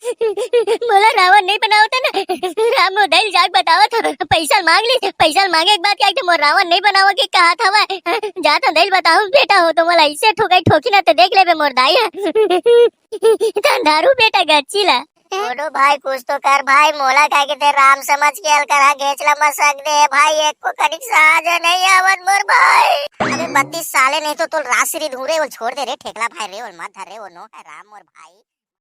मोला रावण नहीं बनावता ना। राम मोदल जाग बतावत पैसा मांग ली, पैसा मांगे एक बात क्या कि मोर रावण नहीं बनावा के कहा था वह जा तो दिल बताऊं बेटा हो तो मोला ऐसे ठोकाई ठोकी ना तो देख लेबे मोर दाई दारू बेटा गच्चीला छोड़ो भाई कुछ तो कर भाई मोला का के ते राम समझ के हल करा घेचला मसक दे भाई एक को कनिक साज नहीं आवत मोर भाई। अबे 32 साले नहीं तो रासरी धूरे वो छोड़ दे रे ठेकला भाई रे और मत धरे वो नो है राम मोर भाई।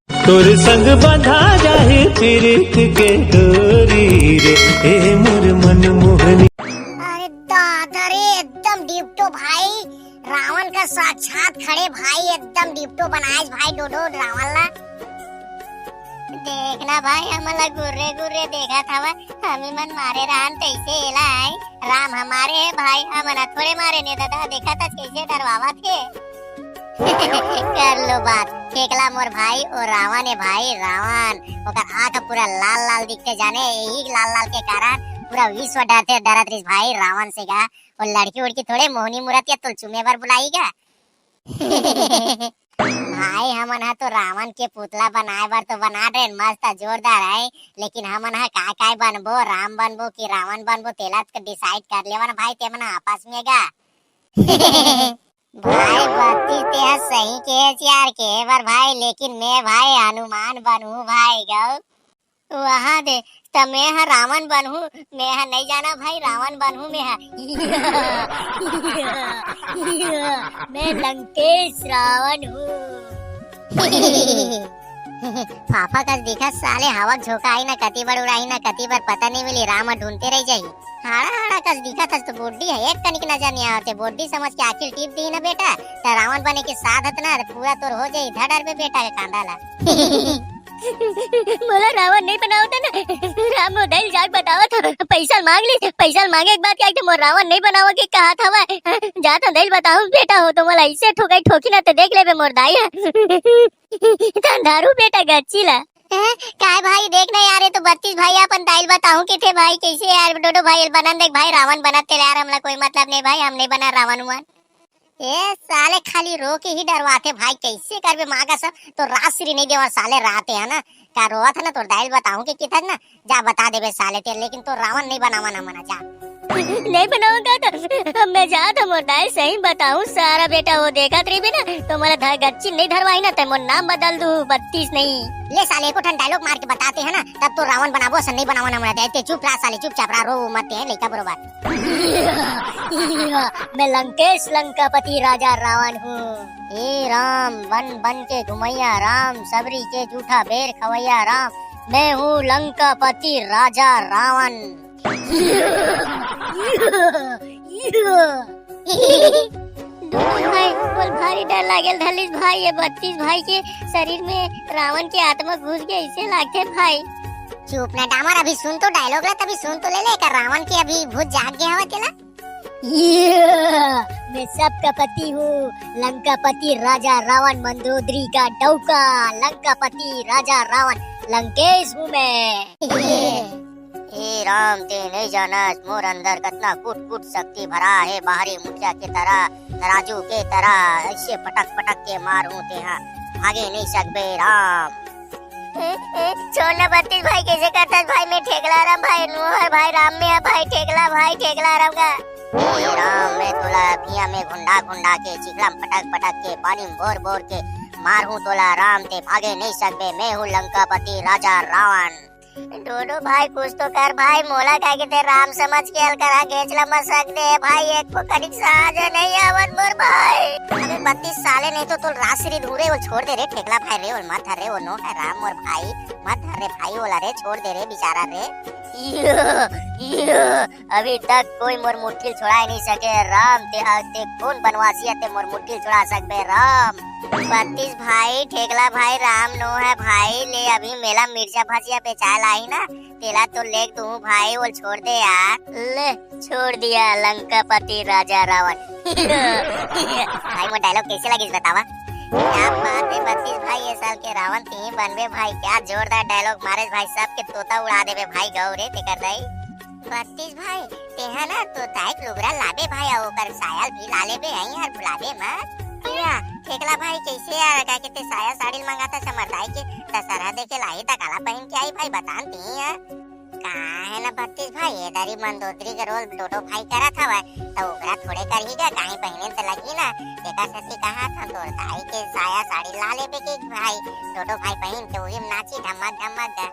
तोर संग बंधा जाए प्रीत के डोरी रे ए मोर मन मोहनी। अरे दादा रे एकदम डिप्टो भाई रावण का साक्षात खड़े भाई एकदम डिप्टो बनाए भाई डोडो रावण ला देखना भाई हमला गुर्रे गुर्रे देखा था हमी मन मारे राम तैसे एलाई राम हमारे है भाई हमना थोड़े मारे ने दादा देखा था कैसे डरवावा थे कर लो बात ठेकला मोर भाई और रावण है भाई रावण ओकर आंख पूरा लाल लाल दिखते जाने यही लाल लाल के कारण पूरा विश्व डरते डरत रही भाई रावण से का और लड़की उड़की थोड़े मोहनी मुरत या तुल चुमे बार बुलाईगा भाई हमन हा तो रावण के पुतला बनाए बार तो बना रहे मस्त जोरदार है लेकिन हमन हा काय बनबो राम बनबो कि रावण बनबो तेला डिसाइड कर लेवन भाई ते मन आपस में गा भाई बत्ती ते सही के यार के बार भाई लेकिन मैं भाई हनुमान बनू भाई गौ वहाँ दे तो मैं हा रावण बनू मैं हा नहीं जाना भाई रावण बनू मैं हा मैं लंकेश रावण हूँ। पापा का देखा साले हवा झोंका आई ना कती बार उड़ाई ना कती बार पता नहीं मिली राम ढूंढते रह जाई हाड़ा हाड़ा कस दिखा था तो बोडी है एक कनिक नजर नहीं आते बोडी समझ के आखिर टीप दी ना बेटा तो रावण बने के साथ हतना पूरा तोर हो जाई धड़र पे बेटा के कांडाला मोला रावण नहीं बनावता ना। राम मोदल जाग बतावत पैसा मांग ली, पैसा मांगे एक बात क्या कि मोर रावण नहीं बनावा के कहा था वह जा तो दिल बताऊं बेटा हो तो मोला ऐसे ठोकाई ठोकी ना तो देख लेबे मोर दाई दारू बेटा गच्चीला काय भाई देखना यार ये तो 32 भाई अपन दाइल बताऊं कि थे भाई कैसे यार डोडो भाई बनन देख भाई रावण बनाते यार हमला कोई मतलब नहीं भाई हम नहीं बना रावण हुआ ये साले खाली रो के ही डरवाते भाई कैसे करबे मागा सब तो रासरी नहीं देवा साले राते है ना का रोवा था ना तो दाइल बताऊं कि किधर ना जा बता देबे साले ते लेकिन तो रावण नहीं बनावा ना मना जा नहीं बनाऊंगा तो अब मैं जा तो मोर दाई सही बताऊं सारा बेटा वो देखा त्री भी ना तो मोला धर गच्ची नहीं धरवाई ना तो मोर नाम बदल दू 32 नहीं ले साले को ठन डायलॉग मार के बताते हैं ना तब तो रावण बनाबो सन नहीं बनावा ना मना देते चुप रहा साले चुपचाप रहा रो मत है लेका बरोबर मैं लंकेश लंकापति राजा रावण हूँ। ए राम बन बन के घुमैया राम सबरी के जूठा बेर खवैया राम मैं हूँ लंकापति राजा रावण। भाई बोल भारी डर लागल धलिस भाई ये 32 भाई के शरीर में रावण के आत्मा घुस गए ऐसे लागते भाई। चुप ना डामर अभी सुन तो डायलॉग ला तभी सुन तो ले कर रावण के अभी भूत जाग गया हवा तेला मैं सबका पति हूँ लंकापति राजा रावण मंदोदरी का डौका लंकापति राजा रावण लंकेश हूँ मैं। हे राम ते नहीं जाना मोर अंदर कितना कुट कुट शक्ति भरा है बाहरी मुखिया के तरह तराजू के तरह ऐसे पटक पटक के मारूं ते हाँ आगे नहीं सकबे राम। छोड़ना 32 भाई कैसे करता भाई मैं ठेकला राम भाई नूहर भाई राम में है भाई ठेकला राम का हे राम मैं तुला पिया में घुंडा घुंडा के चिकलम पटक पटक के पानी बोर बोर के मारूं तोला राम ते भागे नहीं सकबे मैं हूँ लंकापति राजा रावण। डोडो भाई कुछ तो कर भाई मोला का के ते राम समझ के हल करा घेचला मसक दे भाई एक को कनिक साज नहीं आवत मोर भाई। अबे 32 साले नहीं तो रासरी धूरे वो छोड़ दे रे ठेकला भाई रे और मत धरे वो नो है राम मोर भाई मत धरे भाई बोला रे छोड़ दे रे बेचारा रे अभी तक कोई मोर मुट्ठी छुड़ा नहीं सके राम ते कौन बनवासी ते मोर मुट्ठी छुड़ा सकबे राम। 32 भाई ठेकला भाई राम नो है भाई ले अभी मेला मिर्जा भजिया पे चाल आई ना तेला तो लेक दूं भाई वो छोड़ दे यार ले छोड़ दिया लंकापति राजा रावण। भाई वो डायलॉग कैसे लगी बतावा क्या बात है 32 भाई ये साल के रावण थी बनवे भाई क्या जोरदार डायलॉग मारे भाई सबके तोता उड़ा देवे भाई गौरे ते कर दई 32 भाई तेहा ना तो ताइक लुगरा लाबे भाई ओकर सायल भी ला लेबे आई यार बुलाबे मत ठेकला भाई कैसे यार का के ते साया साड़ी मंगाता समरदाई के दशहरा देखे लाई ता काला पहन के आई भाई बतान ती यार काहे ना बत्तीस भाई ये दारी मंदोदरी के रोल डोडो भाई करा था भाई तो ओकरा थोड़े कर ही गा काहे पहने त लगी ना एका सती कहा था तोर दाई के साया साड़ी ला लेबे के भाई डोडो भाई पहन के वही नाची धमक धमक गा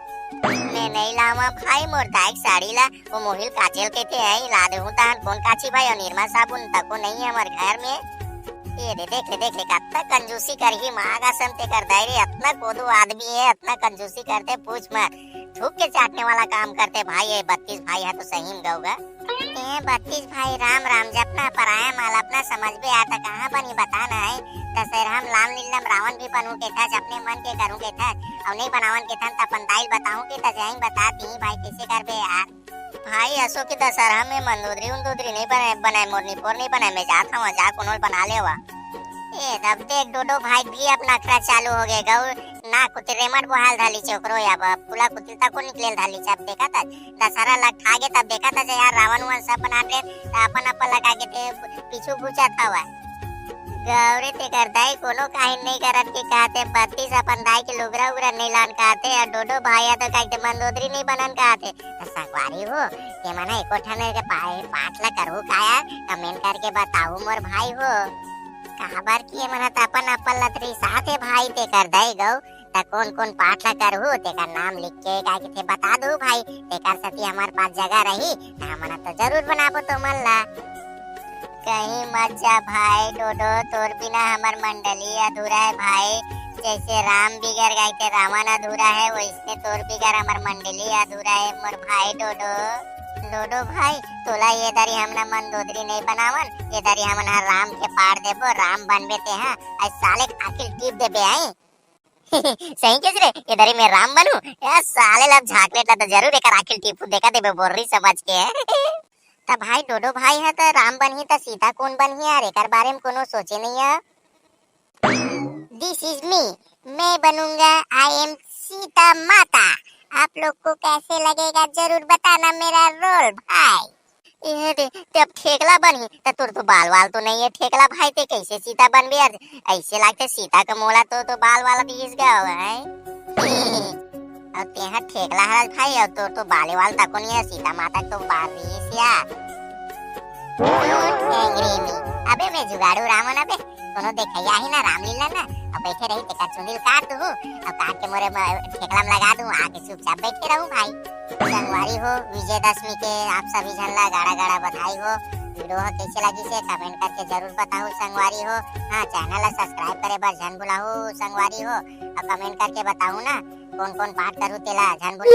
मैं नहीं लावा भाई मोर दाई साड़ी ला वो मोहिल काचेल के थे आई ला दे हूं तान कौन काची भाई और निर्मा साबुन तको नहीं है हमारे घर में ये देख ले कितना कंजूसी कर ही मांगा संते कर दायरे इतना कोदू आदमी है इतना कंजूसी करते पूछ मत थूक के चाटने वाला काम करते भाई ये 32 भाई है तो सही में गऊगा ये 32 भाई राम राम जपना पराया माल अपना समझ में आता कहाँ बनी बताना है दशहरा हम लाल नीलम रावण भी बनू के था अपने मन के करूँ के था और नहीं बनावन के था अपन दाइल बताऊँ के तजाई बता दी भाई कैसे कर बे यार भाई असो की दशहरा में मंदोदरी उंदोदरी नहीं बनाए मोरनी पोर नहीं बनाए मैं जाता हूँ जा कोनोल बना ले हुआ ए तब देख डोडो भाई भी अपना खरा चालू हो गए गौ ना कुछ रेमट बहाल धाली चोकरो या पुला कुतिल तक को निकले धाली सब देखा था दशहरा लग खागे तब देखा था यार रावण वन सब बना दे अपन अपन लगा के थे पीछू पूछा था हुआ गौरे ते कर दाई कोनो काहे नहीं करत के कहते 32 अपन दाई के लुगरा उगरा नहीं लान कहते और डोडो भाई तो कहते मंदोदरी नहीं बनन कहते संगवारी हो के मना एको ठने के पाठला करू काया कमेंट करके बताओ मोर भाई हो खबर किए मना अपन अपन लतरी साथे भाई ते कर दाई गौ ता कौन कौन पाठला करू ते का नाम लिख के का के थे बता दो भाई ते कर सती हमारे पास जगह रही ता मना तो जरूर बनाबो तो मन ला कहीं मत जा भाई डोडो तोर बिना हमार मंडली अधूरा है भाई जैसे राम बिगड़ गए थे रावण अधूरा है वैसे तोर बिगड़ हमार मंडली अधूरा है मोर भाई डोडो डोडो भाई तोला ये दरी हमना मंदोदरी नहीं बनावन ये दरी हमना राम के पार देबो राम बनबे ते हां ऐ साले आखिल टीप देबे आई सही कैसे रे ये दरी मैं राम बनूं या साले लब झाकलेट ला तो जरूर एक आखिल टीप देखा देबे बोर्री समझ के तब भाई डोडो भाई है तो राम बनही तो सीता कौन बनही यार एक बारे में कोनो सोचे नहीं है दिस इज मी मैं बनूंगा आई एम सीता माता आप लोग को कैसे लगेगा जरूर बताना मेरा रोल भाई ये तब ठेकला बनी तो तुर तो बाल वाल तो नहीं है ठेकला भाई ते कैसे सीता बन भी यार ऐसे लगते सीता का मोला तो बाल वाला बीस गया हुआ है और तेहा ठेकला हराज भाई और तो बाले वाल तक नहीं है सीता माता तो बारिश या अबे मैं जुगाड़ू रावण अबे कोनो देखैया ही ना रामलीला ना अब बैठे रही ते का चुंदिल काट दूं अब काट के मोरे ठेकला में लगा दूं आके चुपचाप बैठे रहूं भाई संगवारी हो विजयदशमी के आप सभी जन ला गाड़ा गाड़ा बधाई हो वीडियो कैसे लगी से कमेंट करके जरूर बताओ संगवारी हो हाँ चैनल सब्सक्राइब करे बर जन बुलाओ संगवारी हो और कमेंट करके बताओ ना कौन कौन पाठ करूँ तेला जन बुला